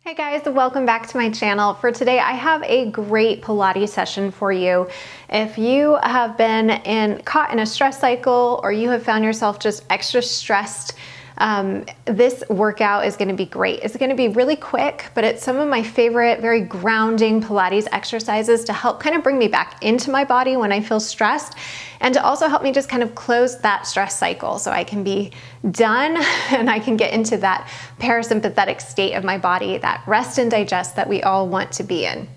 Hey guys, welcome back to my channel. For today, I have a great Pilates session for you. If you have been caught in a stress cycle or you have found yourself just extra stressed, this workout is going to be great. It's going to be really quick, but it's some of my favorite, very grounding Pilates exercises to help kind of bring me back into my body when I feel stressed, and to also help me just kind of close that stress cycle so I can be done and I can get into that parasympathetic state of my body, that rest and digest that we all want to be in.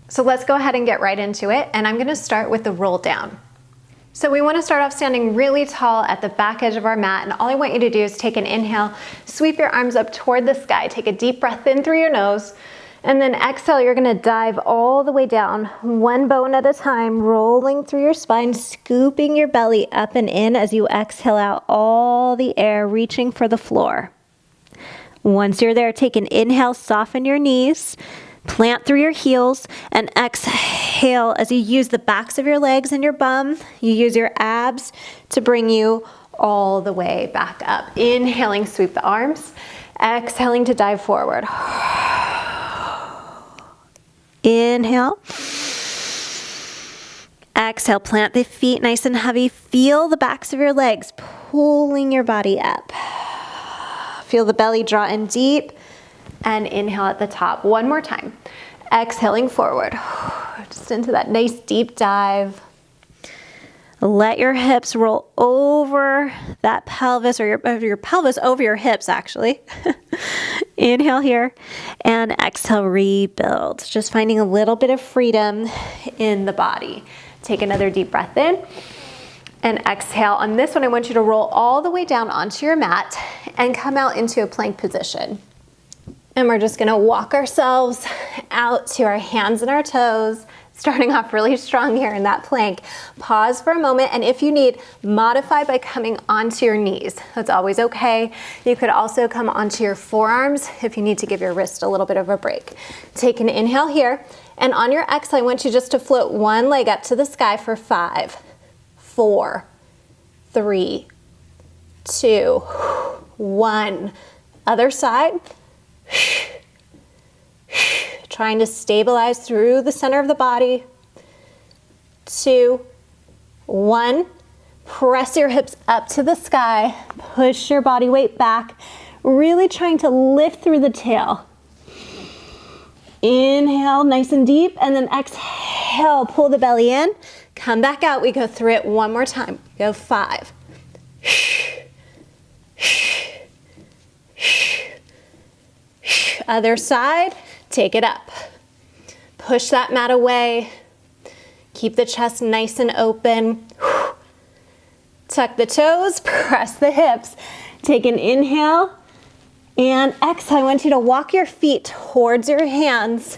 So let's go ahead and get right into it. And I'm going to start with the roll down. So we want to start off standing really tall at the back edge of our mat, and all I want you to do is take an inhale, sweep your arms up toward the sky, take a deep breath in through your nose, and then exhale, you're going to dive all the way down, one bone at a time, rolling through your spine, scooping your belly up and in as you exhale out all the air, reaching for the floor. Once you're there, take an inhale, soften your knees, plant through your heels, and exhale as you use the backs of your legs and your bum. You use your abs to bring you all the way back up. Inhaling, sweep the arms. Exhaling to dive forward. Inhale. Exhale, plant the feet nice and heavy. Feel the backs of your legs pulling your body up. Feel the belly draw in deep. And inhale at the top. One more time. Exhaling forward. Just into that nice deep dive. Let your hips roll over that pelvis, or your pelvis over your hips, actually. Inhale here. And exhale, rebuild. Just finding a little bit of freedom in the body. Take another deep breath in. And exhale. On this one, I want you to roll all the way down onto your mat and come out into a plank position. And we're just gonna walk ourselves out to our hands and our toes, starting off really strong here in that plank. Pause for a moment, and if you need, modify by coming onto your knees. That's always okay. You could also come onto your forearms if you need to give your wrist a little bit of a break. Take an inhale here, and on your exhale, I want you just to float one leg up to the sky for 5, 4, 3, 2, 1. Other side. Trying to stabilize through the center of the body. 2, 1. Press your hips up to the sky. Push your body weight back. Really trying to lift through the tail. Inhale, nice and deep, and then exhale, pull the belly in. Come back out. We go through it one more time. Go 5. Other side, take it up. Push that mat away. Keep the chest nice and open. Tuck the toes, press the hips. Take an inhale and exhale. I want you to walk your feet towards your hands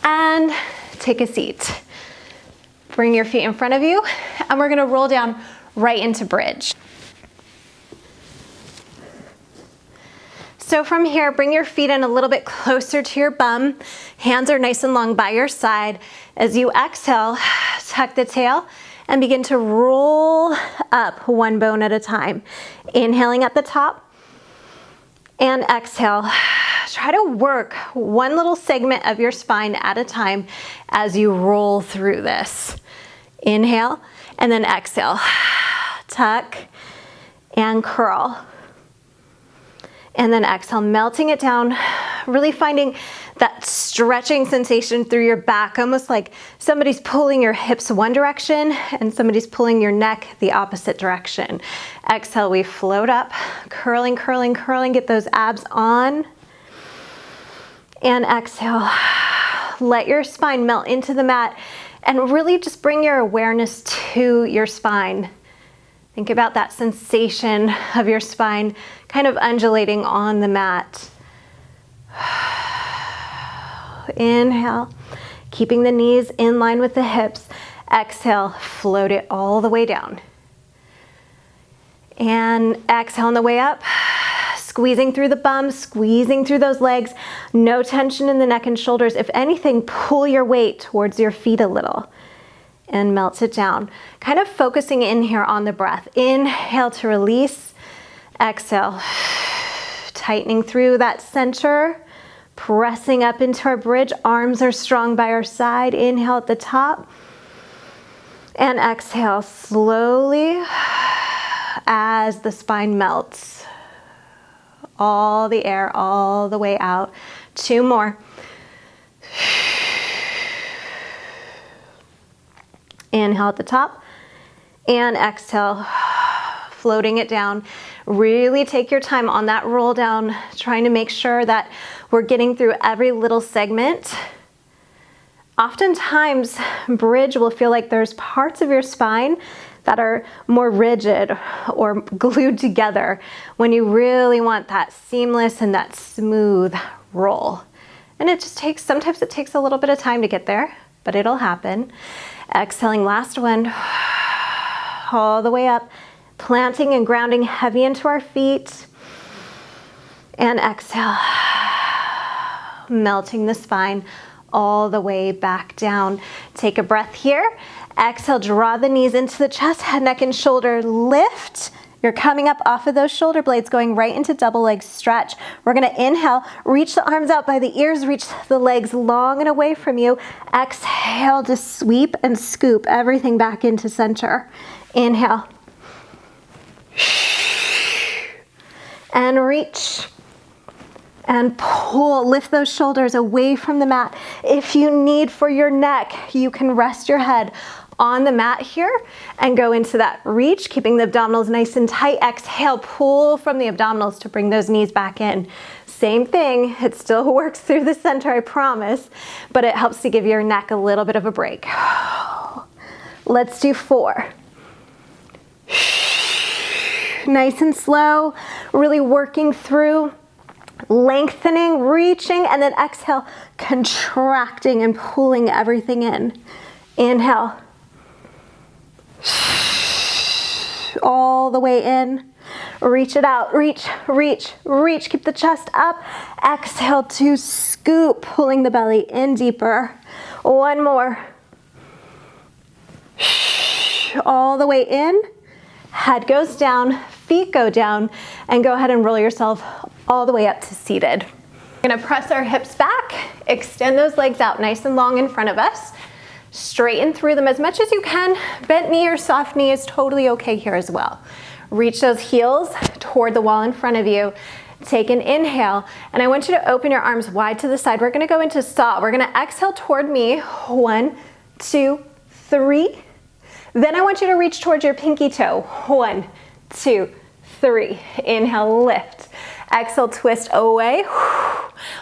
and take a seat. Bring your feet in front of you, and we're gonna roll down right into bridge. So from here, bring your feet in a little bit closer to your bum. Hands are nice and long by your side. As you exhale, tuck the tail and begin to roll up one bone at a time. Inhaling at the top and exhale. Try to work one little segment of your spine at a time as you roll through this. Inhale and then exhale. Tuck and curl. And then exhale, melting it down, really finding that stretching sensation through your back, almost like somebody's pulling your hips one direction and somebody's pulling your neck the opposite direction. Exhale, we float up, curling, curling, curling, get those abs on. And exhale, let your spine melt into the mat and really just bring your awareness to your spine. Think about that sensation of your spine kind of undulating on the mat. Inhale, keeping the knees in line with the hips. Exhale, float it all the way down. And exhale on the way up, squeezing through the bum, squeezing through those legs. No tension in the neck and shoulders. If anything, pull your weight towards your feet a little. And melt it down. Kind of focusing in here on the breath. Inhale to release. Exhale. Tightening through that center. Pressing up into our bridge, arms are strong by our side. Inhale at the top. And exhale slowly as the spine melts. All the air all the way out. 2 more. Inhale at the top and exhale, floating it down. Really take your time on that roll down, trying to make sure that we're getting through every little segment. Oftentimes, bridge will feel like there's parts of your spine that are more rigid or glued together when you really want that seamless and that smooth roll. And it just takes, sometimes it takes a little bit of time to get there, but it'll happen. Exhaling, last one, all the way up, planting and grounding heavy into our feet. And exhale, melting the spine all the way back down. Take a breath here. Exhale, draw the knees into the chest, head, neck, and shoulder lift. You're coming up off of those shoulder blades, going right into double leg stretch. We're gonna inhale, reach the arms out by the ears, reach the legs long and away from you. Exhale to sweep and scoop everything back into center. Inhale. And reach. And pull, lift those shoulders away from the mat. If you need for your neck, you can rest your head on the mat here and go into that reach, keeping the abdominals nice and tight. Exhale, pull from the abdominals to bring those knees back in. Same thing, it still works through the center, I promise, but it helps to give your neck a little bit of a break. Let's do 4. Nice and slow, really working through. Lengthening, reaching, and then exhale, contracting and pulling everything in. Inhale. All the way in. Reach it out. Reach, reach, reach. Keep the chest up. Exhale to scoop, pulling the belly in deeper. 1 more. All the way in. Head goes down, feet go down, and go ahead and roll yourself all the way up to seated. We're gonna press our hips back, extend those legs out nice and long in front of us, straighten through them as much as you can. Bent knee or soft knee is totally okay here as well. Reach those heels toward the wall in front of you. Take an inhale, and I want you to open your arms wide to the side. We're gonna go into saw. We're gonna exhale toward me. 1, 2, 3. Then I want you to reach towards your pinky toe. 1, 2, 3. Inhale, lift. Exhale, twist away.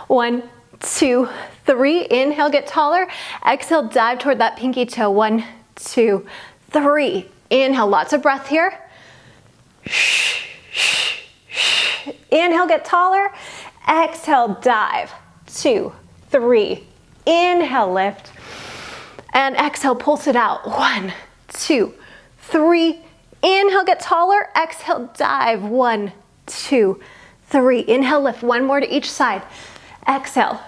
1, 2, 3. Inhale, get taller. Exhale, dive toward that pinky toe. 1, 2, 3. Inhale, lots of breath here. Inhale, get taller. Exhale, dive. 2, 3. Inhale, lift. And exhale, pulse it out. 1, 2, 3. Inhale, get taller. Exhale, dive. 1, 2, 3. Inhale, lift. 1 more to each side. Exhale.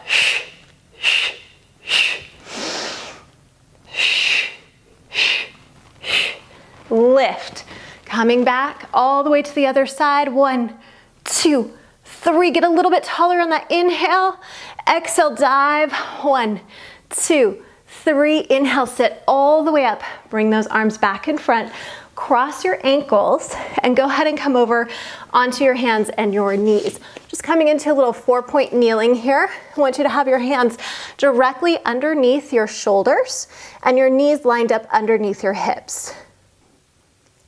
Lift. Coming back all the way to the other side. 1, 2, 3. Get a little bit taller on that inhale. Exhale, dive. 1, 2, 3. Inhale, sit all the way up. Bring those arms back in front. Cross your ankles and go ahead and come over onto your hands and your knees. Just coming into a little 4-point kneeling here. I want you to have your hands directly underneath your shoulders and your knees lined up underneath your hips.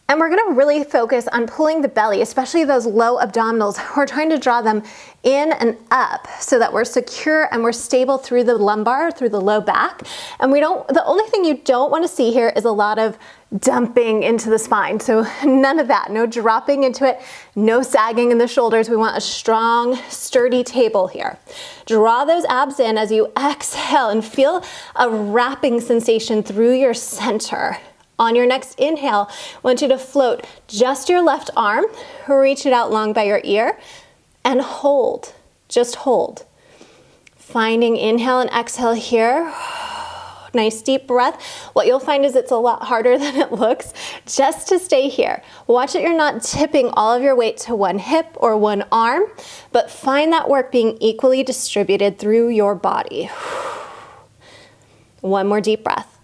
And we're gonna really focus on pulling the belly, especially those low abdominals. We're trying to draw them in and up so that we're secure and we're stable through the lumbar, through the low back. And the only thing you don't wanna see here is a lot of dumping into the spine. So none of that, no dropping into it, no sagging in the shoulders. We want a strong, sturdy table here. Draw those abs in as you exhale and feel a wrapping sensation through your center. On your next inhale, I want you to float just your left arm, reach it out long by your ear, and hold, just hold. Finding inhale and exhale here. Nice deep breath. What you'll find is it's a lot harder than it looks just to stay here. Watch that you're not tipping all of your weight to one hip or one arm, but find that work being equally distributed through your body. One more deep breath.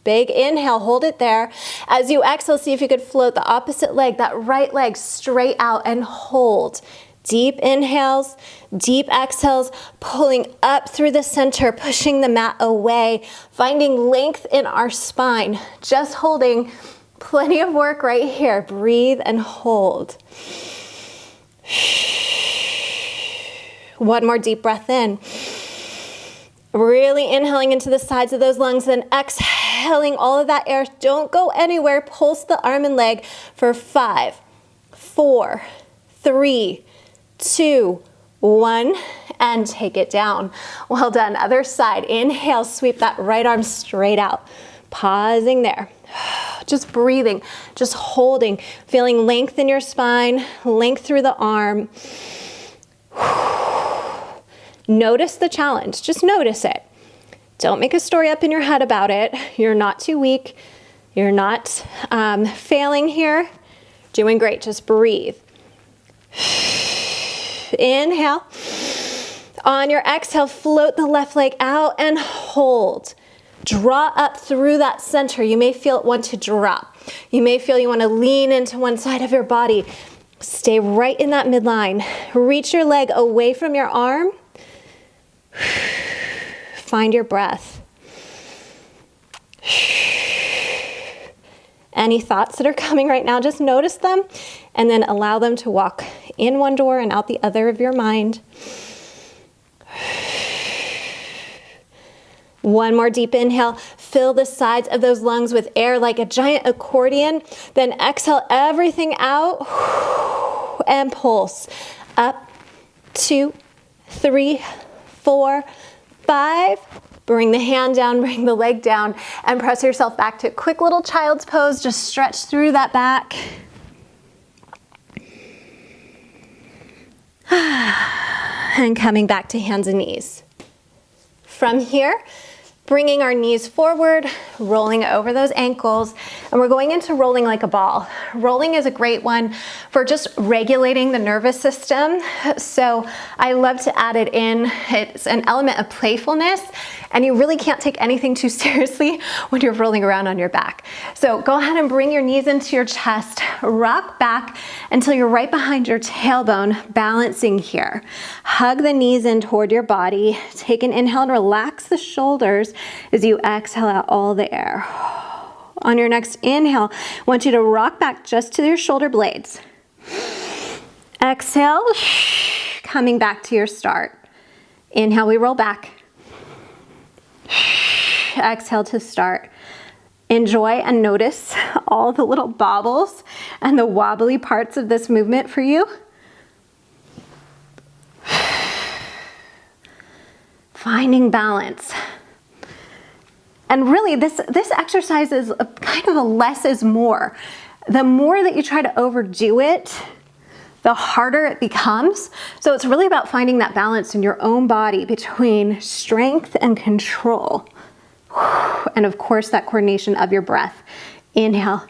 Big inhale, hold it there. As you exhale, see if you could float the opposite leg, that right leg straight out and hold. Deep inhales, deep exhales, pulling up through the center, pushing the mat away, finding length in our spine, just holding. Plenty of work right here. Breathe and hold. One more deep breath in. Really inhaling into the sides of those lungs, then exhaling all of that air. Don't go anywhere. Pulse the arm and leg for 5, 4, 3, 2, 1, and take it down. Well done. Other side. Inhale, sweep that right arm straight out. Pausing there. Just breathing, just holding, feeling length in your spine, length through the arm. Notice the challenge. Just notice it. Don't make a story up in your head about it. You're not too weak. You're not failing here. Doing great. Just breathe. Inhale. On your exhale, float the left leg out and hold. Draw up through that center. You may feel it want to drop. You may feel you want to lean into one side of your body. Stay right in that midline. Reach your leg away from your arm. Find your breath. Any thoughts that are coming right now, just notice them and then allow them to walk in one door and out the other of your mind. One more deep inhale. Fill the sides of those lungs with air like a giant accordion. Then exhale everything out and pulse. Up, 2, 3, 4, 5. Bring the hand down, bring the leg down, and press yourself back to a quick little child's pose. Just stretch through that back. And coming back to hands and knees. From here, bringing our knees forward, rolling over those ankles, and we're going into rolling like a ball. Rolling is a great one for just regulating the nervous system. So I love to add it in. It's an element of playfulness, and you really can't take anything too seriously when you're rolling around on your back. So go ahead and bring your knees into your chest, rock back until you're right behind your tailbone, balancing here. Hug the knees in toward your body. Take an inhale and relax the shoulders as you exhale out all the air. On your next inhale, I want you to rock back just to your shoulder blades. Exhale, coming back to your start. Inhale, we roll back. Exhale to start. Enjoy and notice all the little bobbles and the wobbly parts of this movement for you. Finding balance. And really, this exercise is kind of a less is more. The more that you try to overdo it, the harder it becomes. So it's really about finding that balance in your own body between strength and control. And of course, that coordination of your breath. Inhale.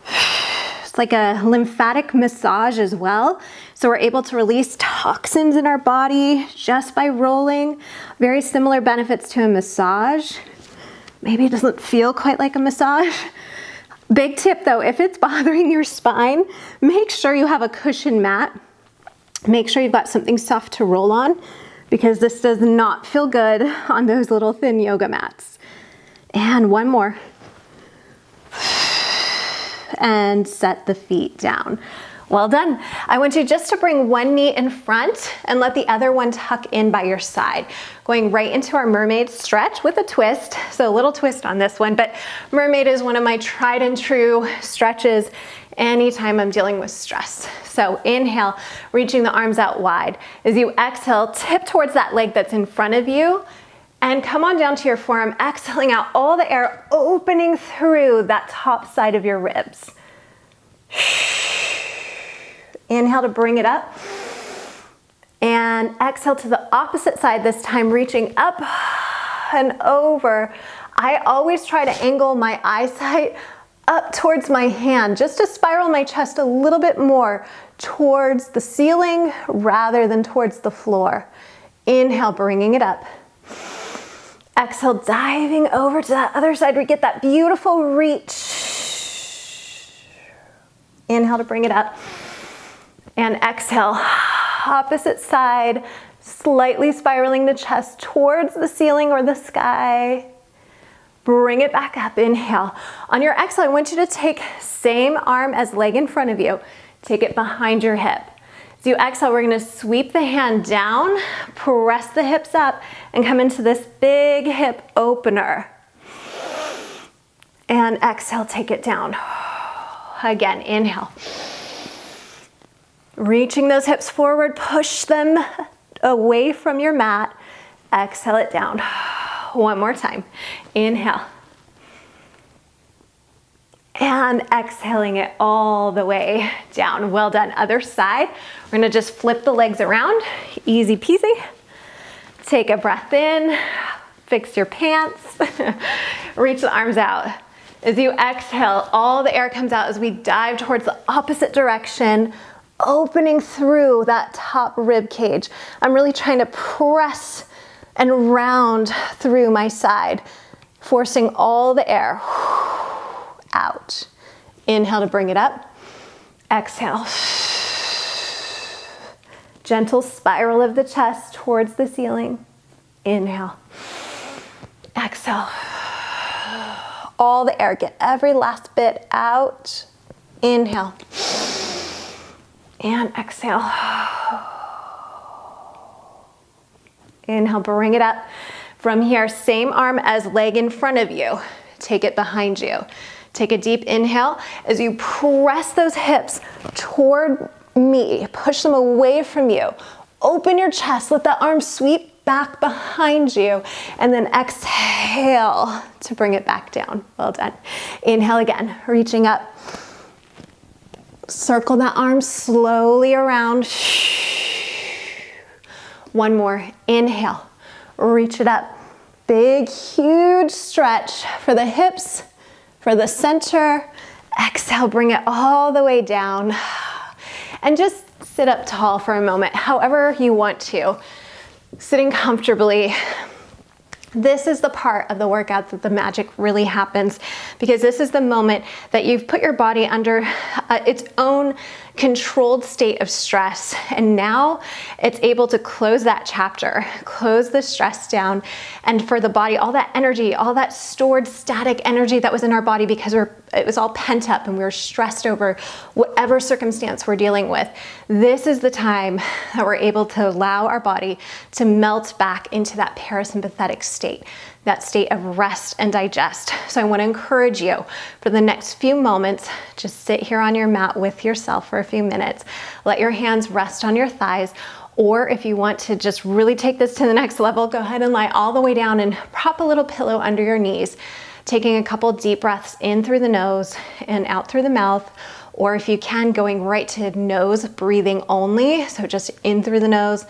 It's like a lymphatic massage as well. So we're able to release toxins in our body just by rolling. Very similar benefits to a massage. Maybe it doesn't feel quite like a massage. Big tip though, if it's bothering your spine, make sure you have a cushion mat. Make sure you've got something soft to roll on, because this does not feel good on those little thin yoga mats. And one more. And set the feet down. Well done. I want you just to bring one knee in front and let the other one tuck in by your side. Going right into our mermaid stretch with a twist. So a little twist on this one, but mermaid is one of my tried and true stretches anytime I'm dealing with stress. So inhale, reaching the arms out wide. As you exhale, tip towards that leg that's in front of you and come on down to your forearm, exhaling out all the air, opening through that top side of your ribs. Inhale to bring it up. And And exhale to the opposite side, this time reaching up and over. I always try to angle my eyesight up towards my hand, just to spiral my chest a little bit more towards the ceiling rather than towards the floor. Inhale, bringing it up. Exhale, diving over to that other side. We get that beautiful reach. Inhale to bring it up. And exhale, opposite side, slightly spiraling the chest towards the ceiling or the sky. Bring it back up, inhale. On your exhale, I want you to take same arm as leg in front of you. Take it behind your hip. As you exhale, we're gonna sweep the hand down, press the hips up, and come into this big hip opener. And exhale, take it down. Again, inhale. Reaching those hips forward, push them away from your mat. Exhale it down. One more time. Inhale. And exhaling it all the way down. Well done. Other side. We're gonna just flip the legs around. Easy peasy. Take a breath in. Fix your pants. Reach the arms out. As you exhale, all the air comes out as we dive towards the opposite direction, opening through that top rib cage. I'm really trying to press and round through my side, forcing all the air out. Inhale to bring it up. Exhale. Gentle spiral of the chest towards the ceiling. Inhale. Exhale. All the air, get every last bit out. Inhale. And exhale. Inhale, bring it up. From here, same arm as leg in front of you. Take it behind you. Take a deep inhale as you press those hips toward me. Push them away from you. Open your chest. Let the arms sweep back behind you. And then exhale to bring it back down. Well done. Inhale again, reaching up. Circle that arm slowly around. One more. Inhale. Reach it up. Big, huge stretch for the hips, for the center. Exhale, bring it all the way down. And just sit up tall for a moment, however you want to. Sitting comfortably. This is the part of the workout that the magic really happens, because this is the moment that you've put your body under its own controlled state of stress, and now it's able to close that chapter, close the stress down, and for the body, all that energy, all that stored static energy that was in our body because it was all pent up and we were stressed over whatever circumstance we're dealing with. This is the time that we're able to allow our body to melt back into that parasympathetic state, that state of rest and digest. So I want to encourage you for the next few moments, just sit here on your mat with yourself for a few minutes. Let your hands rest on your thighs, or if you want to just really take this to the next level, go ahead and lie all the way down and prop a little pillow under your knees, taking a couple deep breaths in through the nose and out through the mouth, or if you can, going right to nose breathing only, so just in through the nose,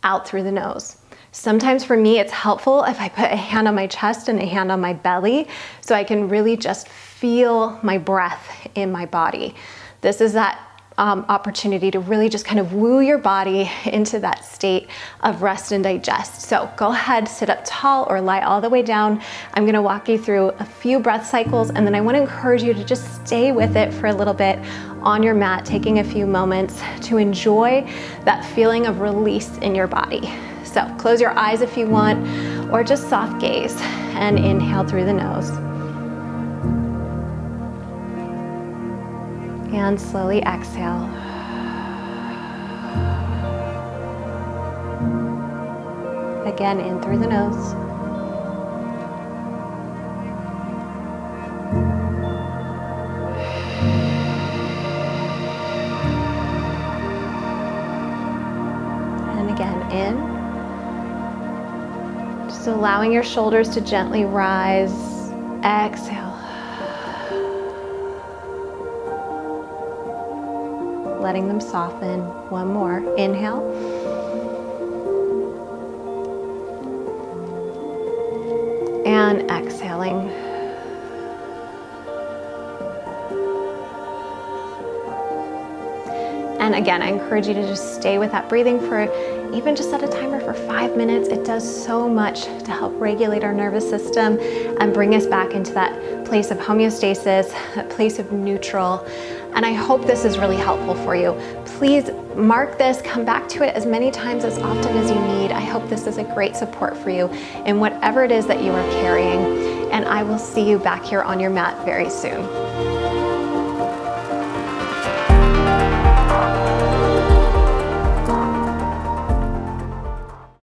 out through the nose. Sometimes for me, it's helpful if I put a hand on my chest and a hand on my belly so I can really just feel my breath in my body. This is that opportunity to really just kind of woo your body into that state of rest and digest. So go ahead, sit up tall or lie all the way down. I'm gonna walk you through a few breath cycles, and then I wanna encourage you to just stay with it for a little bit on your mat, taking a few moments to enjoy that feeling of release in your body. So close your eyes if you want, or just soft gaze and inhale through the nose. And slowly exhale. Again, in through the nose. And again, in. Just allowing your shoulders to gently rise. Exhale. Letting them soften. One more. Inhale. and exhaling. And again, I encourage you to just stay with that breathing for even just set a timer for 5 minutes. It does so much to help regulate our nervous system and bring us back into that place of homeostasis, that place of neutral. And I hope this is really helpful for you. Please mark this, come back to it as many times, as often as you need. I hope this is a great support for you in whatever it is that you are carrying. And I will see you back here on your mat very soon.